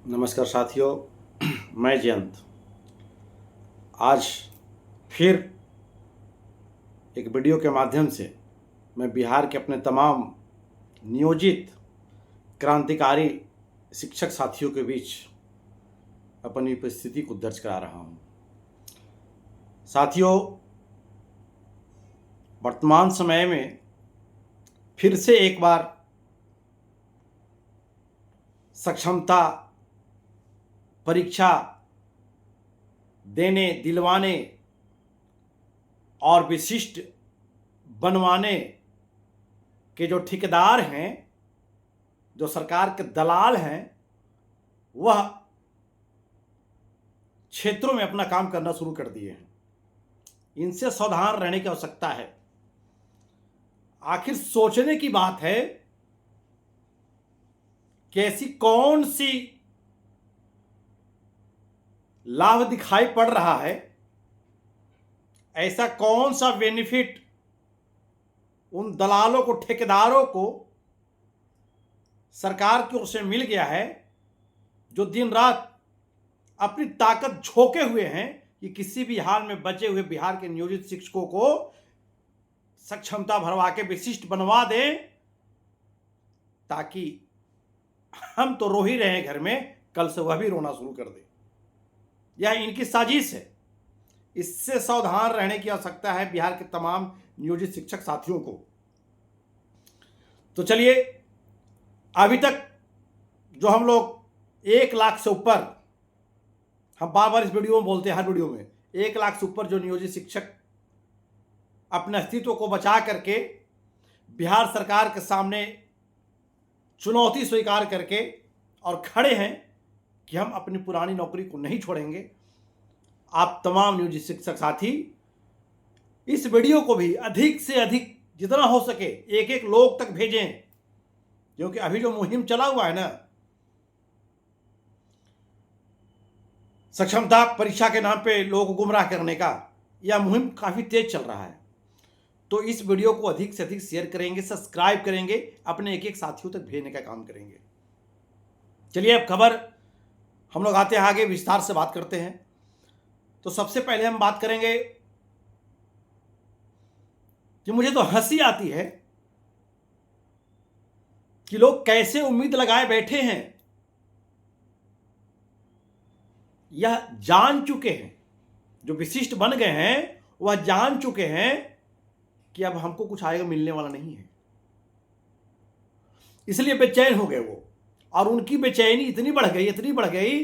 नमस्कार साथियों, मैं जयंत आज फिर एक वीडियो के माध्यम से मैं बिहार के अपने तमाम नियोजित क्रांतिकारी शिक्षक साथियों के बीच अपनी उपस्थिति को दर्ज करा रहा हूं। साथियों, वर्तमान समय में फिर से एक बार सक्षमता परीक्षा देने, दिलवाने और विशिष्ट बनवाने के जो ठेकेदार हैं, जो सरकार के दलाल हैं, वह क्षेत्रों में अपना काम करना शुरू कर दिए हैं। इनसे सावधान रहने की आवश्यकता है। आखिर सोचने की बात है कि ऐसी कौन सी लाभ दिखाई पड़ रहा है, ऐसा कौन सा बेनिफिट उन दलालों को, ठेकेदारों को सरकार की ओर से मिल गया है, जो दिन रात अपनी ताकत झोंके हुए हैं कि किसी भी हाल में बचे हुए बिहार के नियोजित शिक्षकों को सक्षमता भरवा के विशिष्ट बनवा दें, ताकि हम तो रो ही रहे हैं घर में, कल से वह भी रोना शुरू कर दे। यह इनकी साजिश है। इससे सावधान रहने की आवश्यकता है बिहार के तमाम नियोजित शिक्षक साथियों को। तो चलिए, अभी तक जो हम लोग 1 लाख से ऊपर, हम बार बार इस वीडियो में बोलते हैं, हर वीडियो में 1 लाख से ऊपर जो नियोजित शिक्षक अपने अस्तित्व को बचा करके बिहार सरकार के सामने चुनौती स्वीकार करके और खड़े हैं कि हम अपनी पुरानी नौकरी को नहीं छोड़ेंगे। आप तमाम नियोजित शिक्षक साथी इस वीडियो को भी अधिक से अधिक, जितना हो सके, एक एक लोग तक भेजें, क्योंकि अभी जो मुहिम चला हुआ है ना, सक्षमता परीक्षा के नाम पे लोगों को गुमराह करने का, यह मुहिम काफी तेज चल रहा है। तो इस वीडियो को अधिक से अधिक शेयर करेंगे, सब्सक्राइब करेंगे, अपने एक एक साथियों तक भेजने का काम करेंगे। चलिए, अब खबर हम लोग आते हैं आगे, विस्तार से बात करते हैं। तो सबसे पहले हम बात करेंगे कि मुझे तो हंसी आती है कि लोग कैसे उम्मीद लगाए बैठे हैं। यह जान चुके हैं, जो विशिष्ट बन गए हैं वह जान चुके हैं कि अब हमको कुछ आएगा मिलने वाला नहीं है। इसलिए बेचैन हो गए वो, और उनकी बेचैनी इतनी बढ़ गई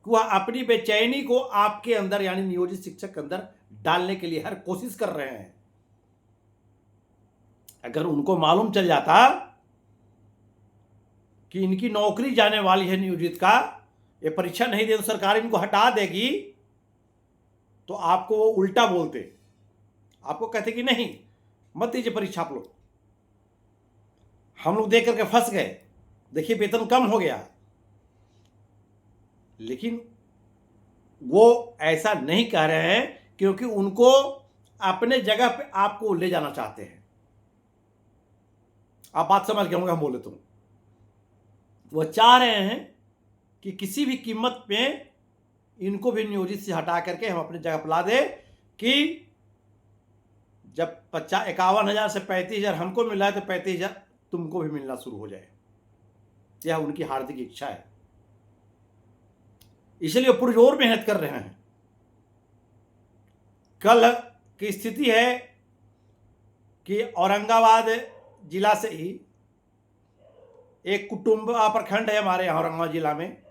कि वह अपनी बेचैनी को आपके अंदर, यानी नियोजित शिक्षक के अंदर डालने के लिए हर कोशिश कर रहे हैं। अगर उनको मालूम चल जाता कि इनकी नौकरी जाने वाली है नियोजित का, ये परीक्षा नहीं दे तो सरकार इनको हटा देगी, तो आपको वो उल्टा बोलते, आपको कहते कि नहीं, मत दीजिए परीक्षा आप लोग, हम लोग देख करके फंस गए, देखिए वेतन कम हो गया। लेकिन वो ऐसा नहीं कह रहे हैं, क्योंकि उनको अपने जगह पे आपको ले जाना चाहते हैं। आप बात समझ गए होंगे हम बोले तो। वो चाह रहे हैं कि किसी भी कीमत पे इनको भी नियोजित से हटा करके हम अपनी जगह पर ला दे, कि जब 51,000 से 35,000 हमको मिला है तो 35,000 तुमको भी मिलना शुरू हो जाए। यह उनकी हार्दिक इच्छा है। इसलिए पुरजोर मेहनत कर रहे हैं। कल की स्थिति है कि औरंगाबाद जिला से ही एक कुटुंबा प्रखंड है हमारे यहाँ औरंगाबाद जिला में,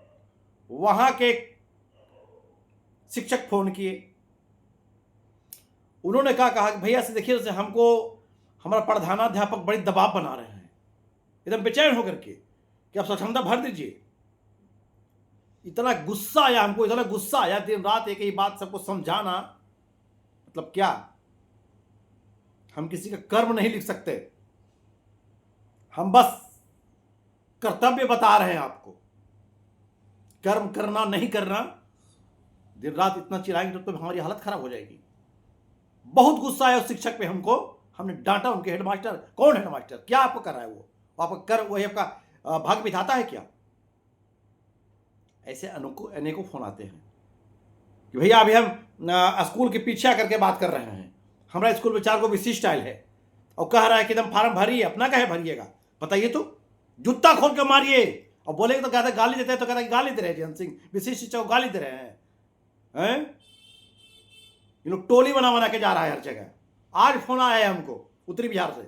वहां के शिक्षक फोन किए। उन्होंने कहा कि भैया से देखिए, जैसे हमको हमारा प्रधानाध्यापक बड़ी दबाव बना रहे हैं, एकदम बेचैन होकर के कि आप सक्षमता भर दीजिए। इतना गुस्सा आया हमको, इतना गुस्सा आया, दिन रात एक ही बात सबको समझाना। मतलब क्या, हम किसी का कर्म नहीं लिख सकते, हम बस कर्तव्य बता रहे हैं आपको। कर्म करना नहीं करना, दिन रात इतना चिल्लाएंगे तो हमारी हालत खराब हो जाएगी। बहुत गुस्सा आया उस शिक्षक पे हमको। हमने डांटा उनके हेडमास्टर। कौन हेडमास्टर, क्या आपको कर रहा है वो आपका कर, वही आपका भाग बिठाता है क्या? ऐसे अनेकों फोन आते हैं कि भैया अभी हम स्कूल के पीछे आकर के बात कर रहे हैं, हमारा स्कूल में 4 को विशिष्ट स्टाइल है, और कह रहा है कि एकदम फार्म भरिए, अपना कहे भरिएगा, बताइए तो, जूता खोल के मारिए। और बोलेगा तो कहता गाली देते हैं, तो कहता है गाली दे रहे हैं जयंत सिंह, विशिष्ट शिक्षा को गाली दे रहे हैं। ये लोग टोली बना के जा रहा है हर जगह। आज फोन आया है हमको उत्तरी बिहार से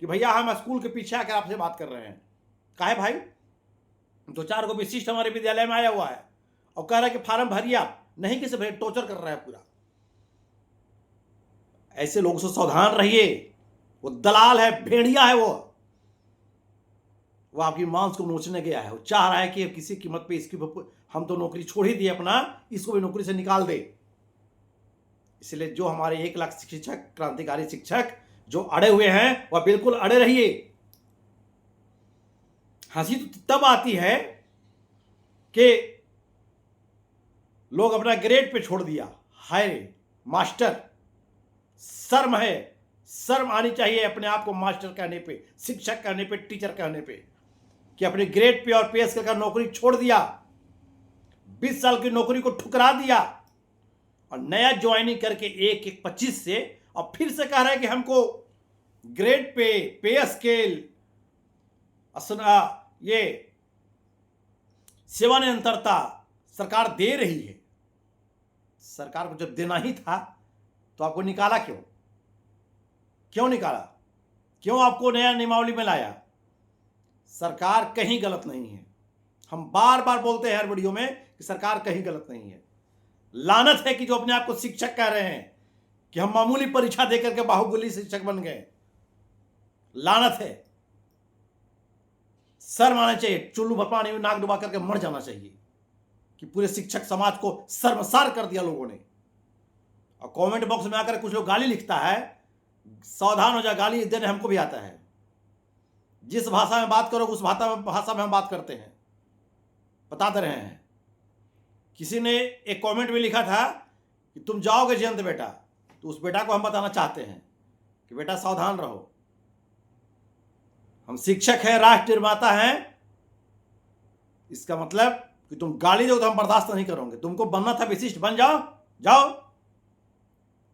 कि भैया हम स्कूल के पीछे आकर आपसे बात कर रहे हैं। काहे भाई? 2-4 को विशिष्ट हमारे विद्यालय में आया हुआ है और कह रहा है कि फार्म भरिए आप, नहीं किसी भाई टॉर्चर कर रहा है पूरा। ऐसे लोगों से सावधान रहिए, वो दलाल है, भेड़िया है, वो आपकी मांस को नोचने गया है। वो चाह रहा है कि किसी कीमत पे इसकी हम तो नौकरी छोड़ ही दिए अपना, इसको भी नौकरी से निकाल दे। इसलिए जो हमारे 1 लाख शिक्षक, क्रांतिकारी शिक्षक जो अड़े हुए हैं, वह बिल्कुल अड़े रहिए। हंसी तो तब आती है कि लोग अपना ग्रेड पे छोड़ दिया। हाय मास्टर, शर्म है, शर्म आनी चाहिए अपने आप को मास्टर कहने पे, शिक्षक कहने पे, टीचर कहने पे, कि अपने ग्रेड पे और पे स्केल का नौकरी छोड़ दिया, 20 साल की नौकरी को ठुकरा दिया और नया ज्वाइनिंग करके 1-1-25 से, और फिर से कह रहा है कि हमको ग्रेड पे स्केल, ये सेवानिरंतरता सरकार दे रही है। सरकार को जब देना ही था तो आपको निकाला क्यों निकाला? क्यों आपको नया नियमावली में लाया? सरकार कहीं गलत नहीं है। हम बार बार बोलते हैं हर वीडियो में कि सरकार कहीं गलत नहीं है। लानत है कि जो अपने आप को शिक्षक कह रहे हैं कि हम मामूली परीक्षा देकर के बाहुबली शिक्षक बन गए। लानत है, शर्म आना चाहिए, चुल्लू भर पानी में नाक डुबा करके मर जाना चाहिए कि पूरे शिक्षक समाज को शर्मसार कर दिया लोगों ने। और कमेंट बॉक्स में आकर कुछ लोग गाली लिखता है, सावधान हो जा, गाली देने हमको भी आता है। जिस भाषा में बात करो उस भाषा में हम बात करते हैं, बताते रहे हैं। किसी ने एक कमेंट में लिखा था कि तुम जाओगे जयंत बेटा, तो उस बेटा को हम बताना चाहते हैं कि बेटा सावधान रहो। हम शिक्षक हैं, राष्ट्र निर्माता हैं, इसका मतलब कि तुम गाली दो तो हम बर्दाश्त नहीं करोगे। तुमको बनना था विशिष्ट, बन जाओ।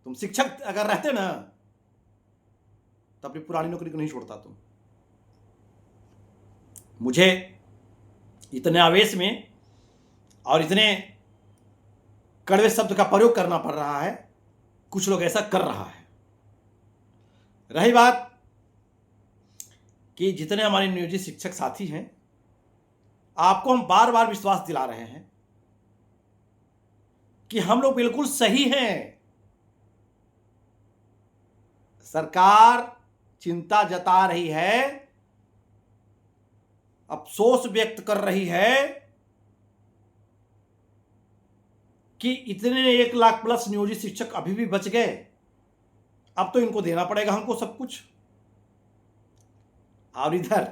तुम शिक्षक अगर रहते ना तो अपनी पुरानी नौकरी को नहीं छोड़ता तुम। मुझे इतने आवेश में और इतने कड़वे शब्द का प्रयोग करना पड़ रहा है, कुछ लोग ऐसा कर रहा है। रही बात कि जितने हमारे नियोजित शिक्षक साथी हैं, आपको हम बार बार विश्वास दिला रहे हैं कि हम लोग बिल्कुल सही हैं। सरकार चिंता जता रही है, अफसोस व्यक्त कर रही है कि इतने 1 लाख प्लस नियोजित शिक्षक अभी भी बच गए। अब तो इनको देना पड़ेगा हमको सब कुछ। और इधर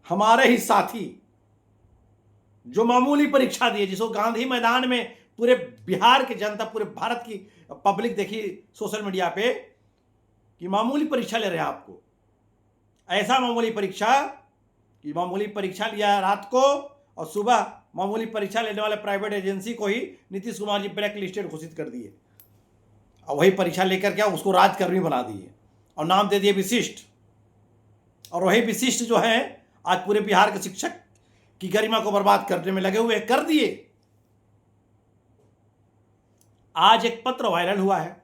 हमारे ही साथी जो मामूली परीक्षा दिए, जिसको गांधी मैदान में पूरे बिहार की जनता, पूरे भारत की पब्लिक देखी सोशल मीडिया पे कि मामूली परीक्षा ले रहे हैं आपको। ऐसा मामूली परीक्षा कि मामूली परीक्षा लिया रात को और सुबह मामूली परीक्षा लेने वाले प्राइवेट एजेंसी को ही नीतीश कुमार जी ब्लैक लिस्टेड घोषित कर दिए और वही परीक्षा लेकर के उसको राजकर्मी बना दिए और नाम दे दिए विशिष्ट। और वही विशिष्ट जो है आज पूरे बिहार के शिक्षक की गरिमा को बर्बाद करने में लगे हुए कर दिए। आज एक पत्र वायरल हुआ है,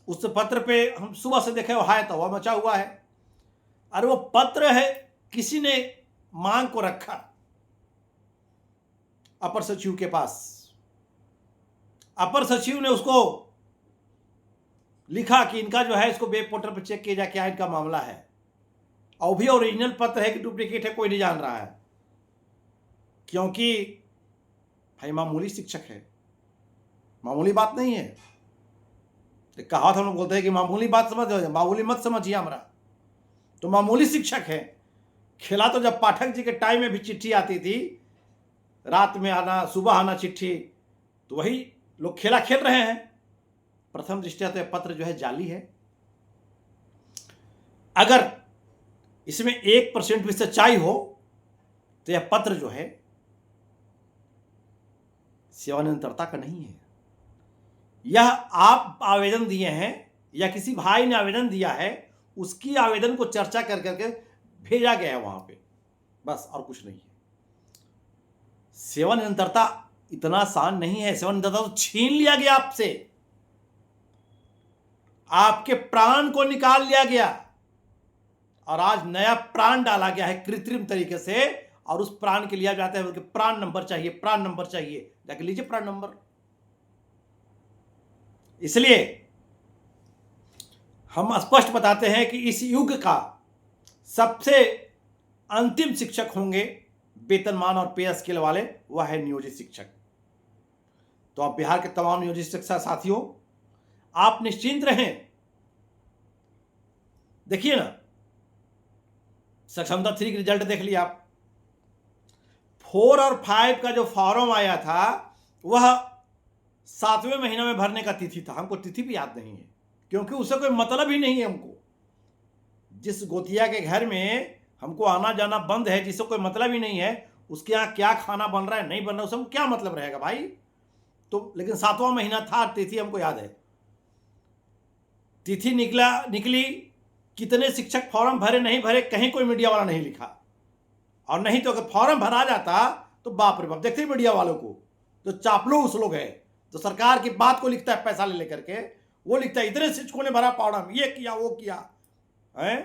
उस पत्र पे हम सुबह से देखे हाय तवा मचा हुआ है। अरे वो पत्र है, किसी ने मांग को रखा अपर सचिव के पास, अपर सचिव ने उसको लिखा कि इनका जो है इसको वेब पोर्टल पर चेक किया जाए क्या इनका मामला है। और भी ओरिजिनल पत्र है कि डुप्लीकेट है कोई नहीं जान रहा है, क्योंकि भाई मामूली शिक्षक है, मामूली बात नहीं है। कहावत हम लोग बोलते हैं कि मामूली बात समझ, मामूली मत समझिए हमरा। तो मामूली शिक्षक है। खेला तो जब पाठक जी के टाइम में भी चिट्ठी आती थी, रात में आना सुबह आना चिट्ठी, तो वही लोग खेला खेल रहे हैं। प्रथम दृष्टया तो यह पत्र जो है जाली है। अगर इसमें 1% भी सच्चाई हो तो यह पत्र जो है सेवानिरंतरता का नहीं है। यह आप आवेदन दिए हैं या किसी भाई ने आवेदन दिया है, उसकी आवेदन को चर्चा कर करके भेजा गया है वहां पे, बस, और कुछ नहीं है। सेवानिरंतरता इतना आसान नहीं है। सेवानिरंतरता तो छीन लिया गया आपसे, आपके प्राण को निकाल लिया गया और आज नया प्राण डाला गया है कृत्रिम तरीके से, और उस प्राण के लिए आप जाते हैं कि प्राण नंबर चाहिए, प्राण नंबर चाहिए, जाके लीजिए प्राण नंबर। इसलिए हम स्पष्ट बताते हैं कि इस युग का सबसे अंतिम शिक्षक होंगे वेतनमान और पे स्केल वाले, वह है नियोजित शिक्षक। तो आप बिहार के तमाम नियोजित शिक्षक साथियों, आप निश्चिंत रहें। देखिए ना, सक्षमता 3 की रिजल्ट देख लिया आप। 4 और 5 का जो फॉर्म आया था वह 7वें महीने में भरने का तिथि था। हमको तिथि भी याद नहीं है, क्योंकि उससे कोई मतलब ही नहीं है हमको। जिस गोतिया के घर में हमको आना जाना बंद है, जिससे कोई मतलब ही नहीं है, उसके यहाँ क्या खाना बन रहा है नहीं बन रहा है, उससे क्या मतलब रहेगा भाई। तो लेकिन 7वां महीना था, तिथि हमको याद है। तिथि निकली, कितने शिक्षक फॉर्म भरे नहीं भरे कहीं कोई मीडिया वाला नहीं लिखा। और नहीं तो अगर फॉर्म भरा जाता तो बाप रे बाप, देखते मीडिया वालों को जो चापलूस लोग है, तो सरकार की बात को लिखता है पैसा ले लेकर के, वो लिखता है इतने शिक्षकों ने भरा फॉर्म, ये किया वो किया है,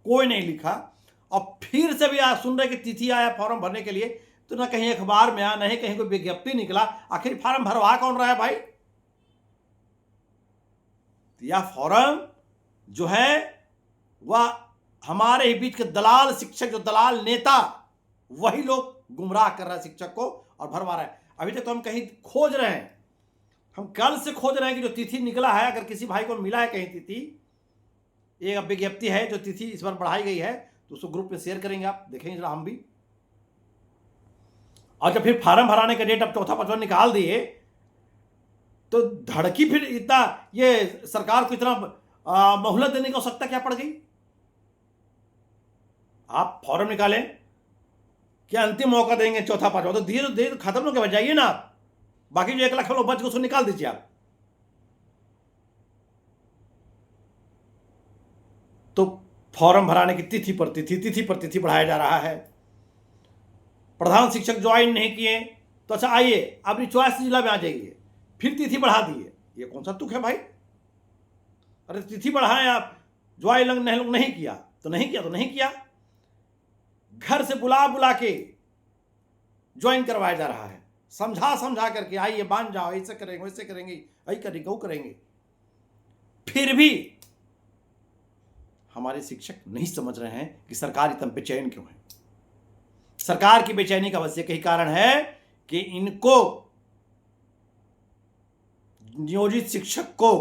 कोई नहीं लिखा। और फिर से भी आज सुन रहे कि तिथि आया फॉर्म भरने के लिए, तो ना कहीं अखबार में आया, ना ही कहीं कोई विज्ञप्ति निकला। आखिर फॉर्म भरवा कौन रहा है भाई। यह फॉर्म जो है वह हमारे ही बीच के दलाल शिक्षक, जो दलाल नेता, वही लोग गुमराह कर रहा है शिक्षक को और भरवा रहा है। अभी तक तो हम कहीं खोज रहे हैं, हम कल से खोज रहे हैं कि जो तिथि निकला है, अगर किसी भाई को मिला है कहीं तिथि, एक विज्ञप्ति है जो तिथि इस बार बढ़ाई गई है, तो उसको ग्रुप में शेयर करेंगे, आप देखेंगे जरा हम भी। और जब फिर फार्म भराने का डेट अब 4-5वां निकाल दिए, तो धड़की फिर इतना, ये सरकार को इतना मोहलत देने की आवश्यकता क्या पड़ गई। आप फॉर्म निकालें, क्या अंतिम मौका देंगे 4-5वां, तो धीरे खत्म होकर बजाइए ना आप। बाकी जो 1 लाख लोग बच गए उसको निकाल दीजिए आप। तो फॉर्म भराने की तिथि पर तिथि बढ़ाया जा रहा है। प्रधान शिक्षक ज्वाइन नहीं किए तो अच्छा आइए अपनी चॉइस जिला में आ जाइए, फिर तिथि बढ़ा दिए। ये कौन सा तुक है भाई। अरे तिथि बढ़ाएं आप, ज्वाइन नहीं किया तो नहीं किया तो नहीं किया। घर से बुला के ज्वाइन करवाया जा रहा है, समझा करके आइए मान जाओ, ऐसे करेंगे वैसे करेंगे, यही करेंगे वो करेंगे। फिर भी हमारे शिक्षक नहीं समझ रहे हैं कि सरकार इतना बेचैन क्यों है। सरकार की बेचैनी का बस एक ही कारण है कि इनको, नियोजित शिक्षक को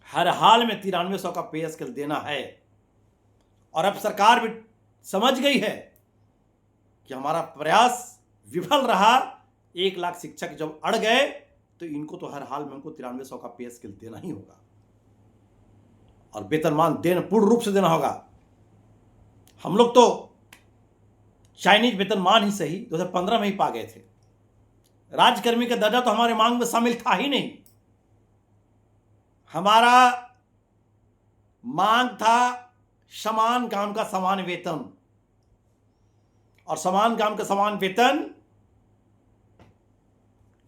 हर हाल में 9300 का पे स्केल देना है। और अब सरकार भी समझ गई है कि हमारा प्रयास विफल रहा। 1 लाख शिक्षक जब अड़ गए तो इनको तो हर हाल में हमको 9300 का पे स्केल देना ही होगा, और वेतनमान पूर्ण रूप से देना होगा। हम लोग तो चाइनीज वेतनमान ही सही 2015 में ही पा गए थे। राज्यकर्मी का दर्जा तो हमारे मांग में शामिल था ही नहीं। हमारा मांग था समान काम का समान वेतन, और समान काम का समान वेतन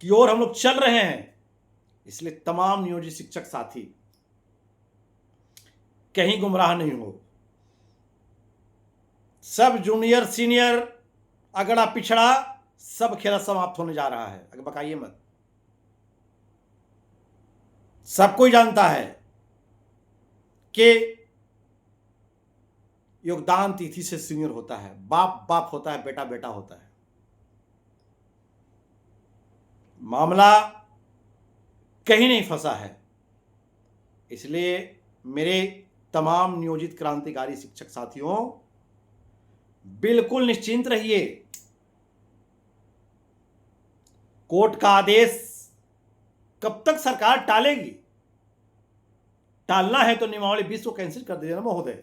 की ओर हम लोग चल रहे हैं। इसलिए तमाम नियोजित शिक्षक साथी कहीं गुमराह नहीं हो। सब जूनियर सीनियर अगड़ा पिछड़ा सब खेल समाप्त होने जा रहा है। अगर बकाइए मत, सब कोई जानता है कि योगदान तिथि से सीनियर होता है, बाप बाप होता है, बेटा बेटा होता है। मामला कहीं नहीं फंसा है। इसलिए मेरे तमाम नियोजित क्रांतिकारी शिक्षक साथियों, बिल्कुल निश्चिंत रहिए। कोर्ट का आदेश कब तक सरकार टालेगी। टालना है तो नियमावली 20 को कैंसिल कर दीजिए ना महोदय,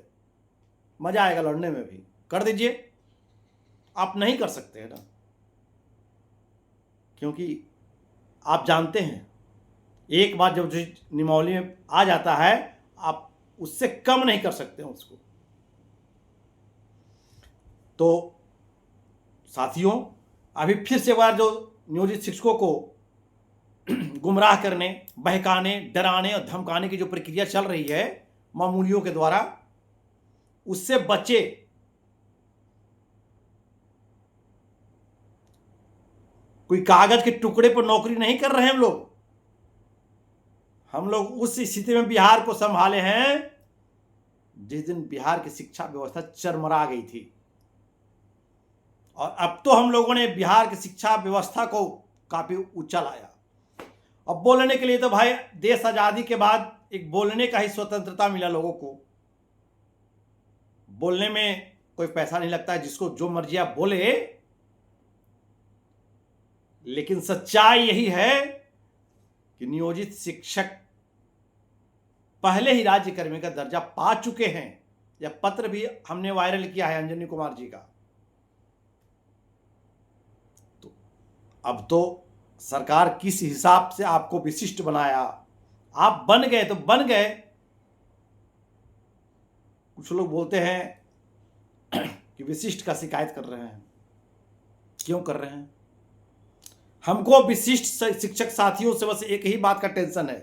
मजा आएगा लड़ने में भी। कर दीजिए, आप नहीं कर सकते हैं ना। क्योंकि आप जानते हैं एक बार जब नियमावली में आ जाता है आप उससे कम नहीं कर सकते हैं उसको। तो साथियों, अभी फिर से एक बार जो नियोजित शिक्षकों को गुमराह करने, बहकाने, डराने और धमकाने की जो प्रक्रिया चल रही है मामूलियों के द्वारा, उससे बचे। कोई कागज के टुकड़े पर नौकरी नहीं कर रहे हैं हम लोग उस स्थिति में बिहार को संभाले हैं जिस दिन बिहार की शिक्षा व्यवस्था चरमरा गई थी। और अब तो हम लोगों ने बिहार की शिक्षा व्यवस्था को काफी ऊंचा लाया। अब बोलने के लिए तो भाई देश आजादी के बाद एक बोलने का ही स्वतंत्रता मिला लोगों को। बोलने में कोई पैसा नहीं लगता है, जिसको जो मर्जी आप बोले। लेकिन सच्चाई यही है कि नियोजित शिक्षक पहले ही राज्यकर्मी का दर्जा पा चुके हैं। यह पत्र भी हमने वायरल किया है अंजनी कुमार जी का। तो अब तो सरकार किस हिसाब से आपको विशिष्ट बनाया, आप बन गए तो बन गए। कुछ लोग बोलते हैं कि विशिष्ट का शिकायत कर रहे हैं। क्यों कर रहे हैं? हमको विशिष्ट शिक्षक साथियों से बस एक ही बात का टेंशन है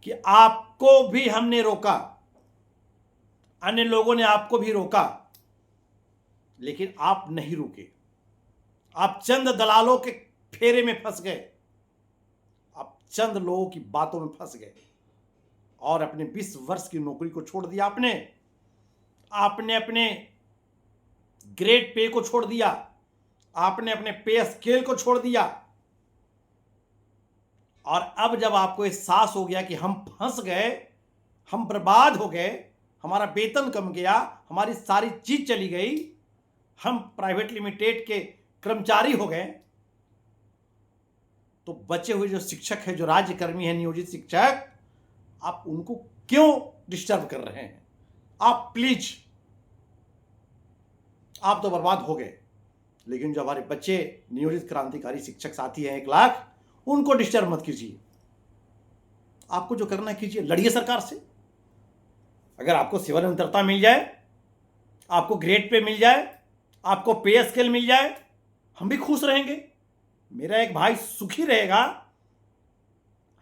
कि आपको भी हमने रोका, अन्य लोगों ने आपको भी रोका, लेकिन आप नहीं रुके। आप चंद दलालों के फेरे में फंस गए, आप चंद लोगों की बातों में फंस गए और अपने 20 वर्ष की नौकरी को छोड़ दिया। आपने अपने ग्रेड पे को छोड़ दिया, आपने अपने पे स्केल को छोड़ दिया। और अब जब आपको एहसास हो गया कि हम फंस गए, हम बर्बाद हो गए, हमारा वेतन कम गया, हमारी सारी चीज चली गई, हम प्राइवेट लिमिटेड के कर्मचारी हो गए, तो बचे हुए जो शिक्षक है, जो राज्यकर्मी है, नियोजित शिक्षक, आप उनको क्यों डिस्टर्ब कर रहे हैं? आप प्लीज, आप तो बर्बाद हो गए। लेकिन जो हमारे बच्चे नियोजित क्रांतिकारी शिक्षक साथी हैं 1 लाख, उनको डिस्टर्ब मत कीजिए। आपको जो करना है कीजिए, लड़िए सरकार से। अगर आपको सेवानिरंतरता मिल जाए, आपको ग्रेड पे मिल जाए, आपको पे स्केल मिल जाए, हम भी खुश रहेंगे। मेरा एक भाई सुखी रहेगा,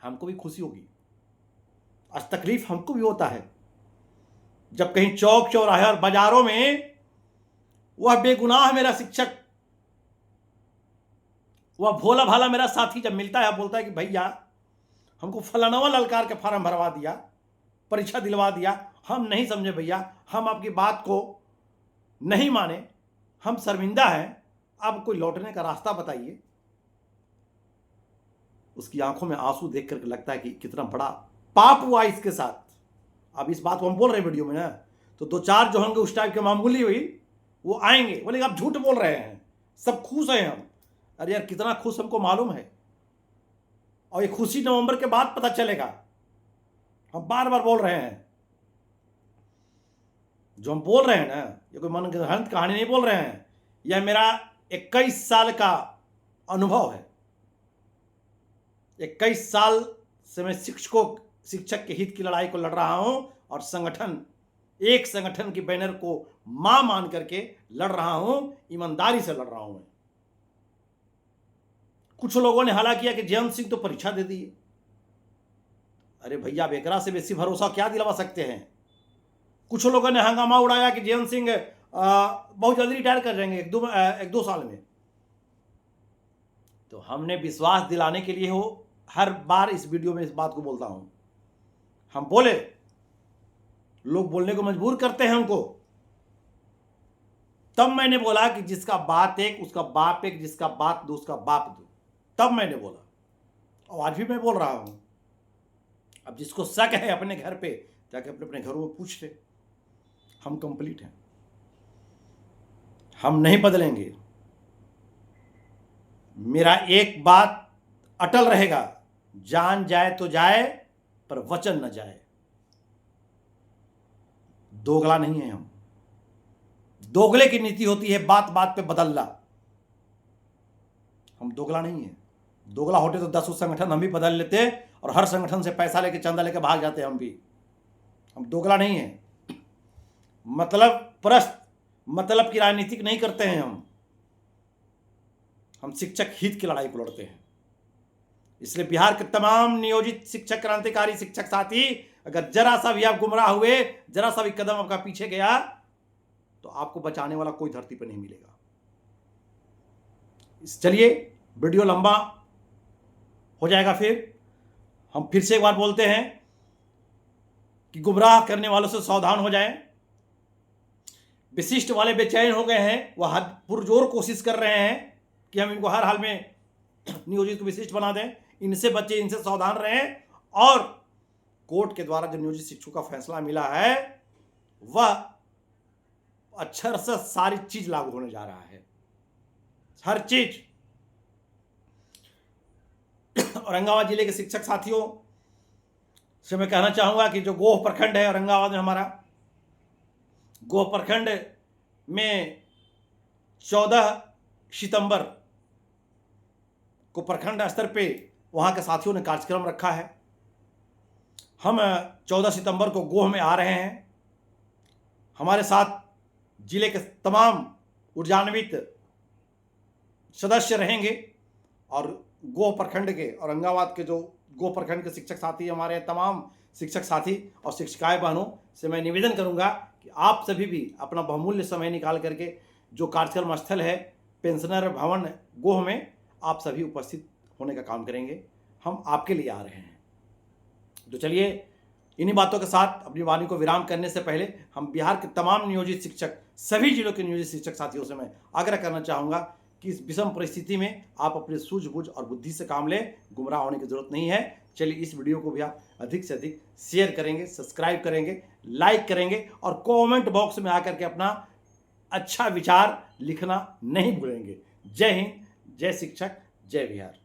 हमको भी खुशी होगी। आज तकलीफ हमको भी होता है जब कहीं चौक चौराहे और बाजारों में वह बेगुनाह मेरा शिक्षक, वह भोला भाला मेरा साथी जब मिलता है, बोलता है कि भैया हमको फलानवा ललकार के फार्म भरवा दिया, परीक्षा दिलवा दिया, हम नहीं समझे भैया, हम आपकी बात को नहीं माने, हम शर्मिंदा हैं, अब कोई लौटने का रास्ता बताइए। उसकी आंखों में आंसू देख करके लगता है कि कितना बड़ा पाप हुआ इसके साथ। अब इस बात को हम बोल रहे हैं वीडियो में ना, तो 2-4 जो होंगे उस टाइप के मामूली हुई, वो आएंगे, बोलेंगे आप झूठ बोल रहे हैं, सब खुश हैं हम। अरे यार, कितना खुश हमको मालूम है, और ये खुशी नवंबर के बाद पता चलेगा। हम बार बार बोल रहे हैं, जो हम बोल रहे हैं ना, ये कोई मनगढ़ंत कहानी नहीं बोल रहे हैं। यह मेरा 21 साल का अनुभव है। 21 साल से मैं शिक्षक के हित की लड़ाई को लड़ रहा हूं, और एक संगठन की बैनर को मां मान करके लड़ रहा हूं, ईमानदारी से लड़ रहा हूं मैं। कुछ लोगों ने हल्ला किया कि जयंत सिंह तो परीक्षा दे दी। अरे भैया, आप एकरा से बेसी भरोसा क्या दिलवा सकते हैं? कुछ लोगों ने हंगामा उड़ाया कि जयंत सिंह बहुत जल्दी रिटायर कर जाएंगे 1-2 साल में। तो हमने विश्वास दिलाने के लिए हो हर बार इस वीडियो में इस बात को बोलता हूं। हम बोले, लोग बोलने को मजबूर करते हैं हमको। तब मैंने बोला कि जिसका बात एक उसका बाप एक, जिसका बात दो उसका बाप दो। तब मैंने बोला, और आज भी मैं बोल रहा हूं। अब जिसको शक है अपने घर पे जाके अपने घरों में पूछ ले। हम कंप्लीट हैं, हम नहीं बदलेंगे। मेरा एक बात अटल रहेगा, जान जाए तो जाए पर वचन न जाए। दोगला नहीं है हम। दोगले की नीति होती है बात बात पे बदलना। हम दोगला नहीं है। दोगला होते तो 10 संगठन हम भी बदल लेते और हर संगठन से पैसा लेके चंदा लेके भाग जाते हम भी। हम दोगला नहीं है, मतलब परस्त, मतलब की राजनीतिक नहीं करते हैं हम शिक्षक हित की लड़ाई को लड़ते हैं। इसलिए बिहार के तमाम नियोजित शिक्षक, क्रांतिकारी शिक्षक साथी, अगर जरा सा भी आप गुमराह हुए, जरा सा भी कदम आपका पीछे गया, तो आपको बचाने वाला कोई धरती पर नहीं मिलेगा। चलिए, वीडियो लंबा हो जाएगा, हम फिर से एक बार बोलते हैं कि गुमराह करने वालों से सावधान हो जाएं। विशिष्ट वाले बेचैन हो गए हैं, वह पुरजोर कोशिश कर रहे हैं कि हम इनको हर हाल में नियोजित को विशिष्ट बना दें। इनसे बच्चे, इनसे सावधान रहें। और कोर्ट के द्वारा जो नियोजित शिक्षकों का फैसला मिला है, वह अक्षर से सारी चीज लागू होने जा रहा है, हर चीज। औरंगाबाद जिले के शिक्षक साथियों से मैं कहना चाहूंगा कि जो गोह प्रखंड है औरंगाबाद में, हमारा गोह प्रखंड में 14 सितंबर को प्रखंड स्तर पे वहाँ के साथियों ने कार्यक्रम रखा है। हम 14 सितंबर को गोह में आ रहे हैं। हमारे साथ जिले के तमाम ऊर्जान्वित सदस्य रहेंगे और गोह प्रखंड के, औरंगाबाद के जो गोह प्रखंड के शिक्षक साथी, हमारे तमाम शिक्षक साथी और शिक्षिकाएं बहनों से मैं निवेदन करूंगा कि आप सभी भी अपना बहुमूल्य समय निकाल करके जो कार्यक्रम स्थल है पेंशनर भवन गोह में, आप सभी उपस्थित होने का काम करेंगे। हम आपके लिए आ रहे हैं। तो चलिए, इन्हीं बातों के साथ अपनी वाणी को विराम करने से पहले हम बिहार के तमाम नियोजित शिक्षक, सभी जिलों के नियोजित शिक्षक साथियों से मैं आग्रह करना चाहूँगा कि इस विषम परिस्थिति में आप अपने सूझबूझ और बुद्धि से काम लें, गुमराह होने की जरूरत नहीं है। चलिए, इस वीडियो को भी आप अधिक से अधिक शेयर करेंगे, सब्सक्राइब करेंगे, लाइक करेंगे और कमेंट बॉक्स में आकर के अपना अच्छा विचार लिखना नहीं भूलेंगे। जय हिंद, जय शिक्षक, जय बिहार।